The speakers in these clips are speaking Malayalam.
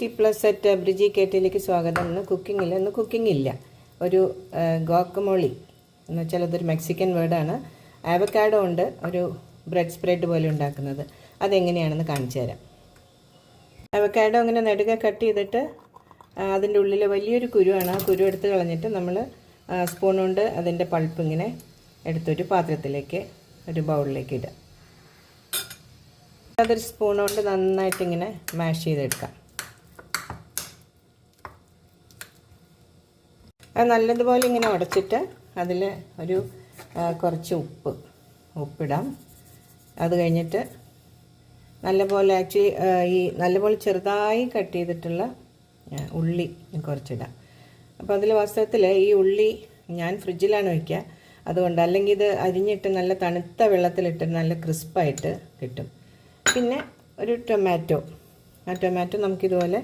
ടേസ്റ്റി+ അറ്റ് ബ്രിജി കേറ്റിലേക്ക് സ്വാഗതം. ഇന്ന് കുക്കിംഗ് ഇല്ല. ഒരു ഗോക്കമോളി എന്ന് വെച്ചാൽ അതൊരു മെക്സിക്കൻ വേർഡാണ്. ആവക്കാഡോ ഉണ്ട് ഒരു ബ്രെഡ് സ്പ്രെഡ് പോലെ ഉണ്ടാക്കുന്നത്. അതെങ്ങനെയാണെന്ന് കാണിച്ചു തരാം. ആവക്കാഡോ ഇങ്ങനെ നെടുക കട്ട് ചെയ്തിട്ട് അതിൻ്റെ ഉള്ളിൽ വലിയൊരു കുരുവാണ്. ആ കുരു എടുത്ത് കളഞ്ഞിട്ട് നമ്മൾ സ്പൂൺ കൊണ്ട് അതിൻ്റെ പൾപ്പ് ഇങ്ങനെ എടുത്തൊരു പാത്രത്തിലേക്ക് ഒരു ബൗളിലേക്ക് ഇടുക. അതൊരു സ്പൂൺ കൊണ്ട് നന്നായിട്ട് ഇങ്ങനെ മാഷ് ചെയ്തെടുക്കാം. അത് നല്ലതുപോലെ ഇങ്ങനെ ഉടച്ചിട്ട് അതിൽ ഒരു കുറച്ച് ഉപ്പിടാം. അത് കഴിഞ്ഞിട്ട് നല്ലപോലെ നല്ലപോലെ ചെറുതായി കട്ട് ചെയ്തിട്ടുള്ള ഉള്ളി കുറച്ചിടാം. അപ്പോൾ അതിൽ വാസ്തവത്തിൽ ഈ ഉള്ളി ഞാൻ ഫ്രിഡ്ജിലാണ് വയ്ക്കുക. അതുകൊണ്ട് അല്ലെങ്കിൽ ഇത് അരിഞ്ഞിട്ട് നല്ല തണുത്ത വെള്ളത്തിലിട്ട് നല്ല ക്രിസ്പായിട്ട് കിട്ടും. പിന്നെ ഒരു ടൊമാറ്റോ. ആ ടൊമാറ്റോ നമുക്കിതുപോലെ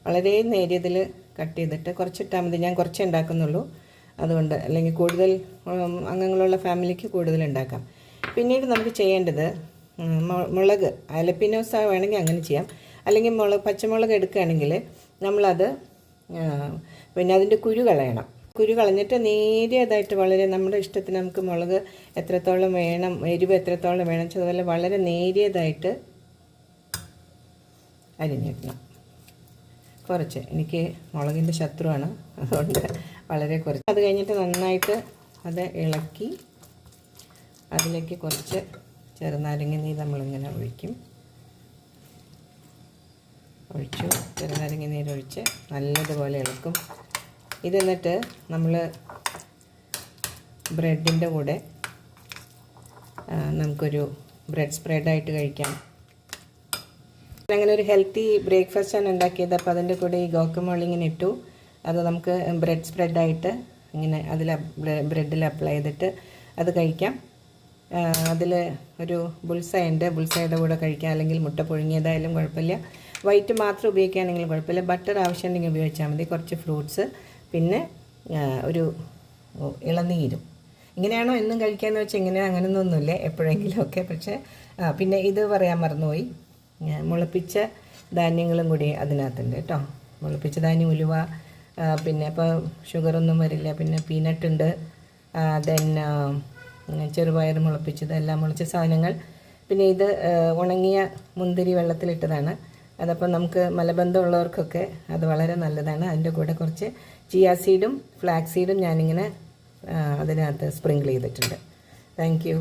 വളരെ നേരിയതിൽ കട്ട് ചെയ്തിട്ട് കുറച്ചിട്ടാൽ മതി. ഞാൻ കുറച്ചേ ഉണ്ടാക്കുന്നുള്ളൂ, അതുകൊണ്ട്. അല്ലെങ്കിൽ കൂടുതൽ അംഗങ്ങളുള്ള ഫാമിലിക്ക് കൂടുതൽ ഉണ്ടാക്കാം. പിന്നീട് നമുക്ക് ചെയ്യേണ്ടത് മുളക് അലപ്പിനോസ വേണമെങ്കിൽ അങ്ങനെ ചെയ്യാം. അല്ലെങ്കിൽ പച്ചമുളക് എടുക്കുകയാണെങ്കിൽ നമ്മളത് പിന്നെ അതിൻ്റെ കുരു കളയണം. കുരു കളഞ്ഞിട്ട് നേരിയതായിട്ട് വളരെ നമ്മുടെ ഇഷ്ടത്തിന് നമുക്ക് മുളക് എത്രത്തോളം വേണം, എരിവ് എത്രത്തോളം വേണം വെച്ചാൽ അതുപോലെ വളരെ നേരിയതായിട്ട് അരിഞ്ഞിടണം. കുറച്ച്, എനിക്ക് മുളകിൻ്റെ ശത്രുവാണ്, അതുകൊണ്ട് വളരെ കുറച്ച്. അത് കഴിഞ്ഞിട്ട് നന്നായിട്ട് അത് ഇളക്കി അതിലേക്ക് കുറച്ച് ചെറുനാരങ്ങ നീര് നമ്മളിങ്ങനെ ഒഴിച്ചു ചെറുനാരങ്ങ നീരൊഴിച്ച് നല്ലതുപോലെ ഇളക്കും. ഇതെന്നിട്ട് നമ്മൾ ബ്രെഡിൻ്റെ കൂടെ നമുക്കൊരു ബ്രെഡ് സ്പ്രെഡായിട്ട് കഴിക്കാം. അങ്ങനെ ഒരു ഹെൽത്തി ബ്രേക്ക്ഫാസ്റ്റാണ് ഉണ്ടാക്കിയത്. അപ്പോൾ അതിൻ്റെ കൂടെ ഈ ഗോക്കമോളി ഇങ്ങനെ ഇട്ടു. അത് നമുക്ക് ബ്രെഡ് സ്പ്രെഡായിട്ട് ഇങ്ങനെ ബ്രെഡിൽ അപ്ലൈ ചെയ്തിട്ട് അത് കഴിക്കാം. അതിൽ ഒരു ബുൾസൈ ഉണ്ട്, ബുൾസൈയുടെ കൂടെ കഴിക്കാം. അല്ലെങ്കിൽ മുട്ട പുഴുങ്ങിയതായാലും കുഴപ്പമില്ല. വൈറ്റ് മാത്രം ഉപയോഗിക്കുകയാണെങ്കിലും കുഴപ്പമില്ല. ബട്ടർ ആവശ്യമുണ്ടെങ്കിൽ ഉപയോഗിച്ചാൽ മതി. കുറച്ച് ഫ്രൂട്ട്സ്, പിന്നെ ഒരു ഇളനീരും. ഇങ്ങനെയാണോ എന്നും കഴിക്കാമെന്ന് വെച്ചാൽ ഇങ്ങനെ അങ്ങനെയൊന്നുമില്ല, എപ്പോഴെങ്കിലുമൊക്കെ. പക്ഷേ പിന്നെ ഇത് പറയാൻ മറന്നുപോയി, മുളപ്പിച്ച ധാന്യങ്ങളും കൂടി അതിനകത്തുണ്ട് കേട്ടോ. മുളപ്പിച്ച ധാന്യം, ഉലുവ, പിന്നെ അപ്പോൾ ഷുഗറൊന്നും വരില്ല. പിന്നെ പീനട്ട് ഉണ്ട്, ദെൻ ചെറുപയർ മുളപ്പിച്ചത്, എല്ലാം മുളച്ച സാധനങ്ങൾ. പിന്നെ ഇത് ഉണങ്ങിയ മുന്തിരി വെള്ളത്തിലിട്ടതാണ്. അതപ്പോൾ നമുക്ക് മലബന്ധമുള്ളവർക്കൊക്കെ അത് വളരെ നല്ലതാണ്. അതിൻ്റെ കൂടെ കുറച്ച് ചിയ സീഡും ഫ്ലാക്സ് സീഡും ഞാനിങ്ങനെ അതിനകത്ത് സ്പ്രിങ്കിൾ ചെയ്തിട്ടുണ്ട്. Thank you.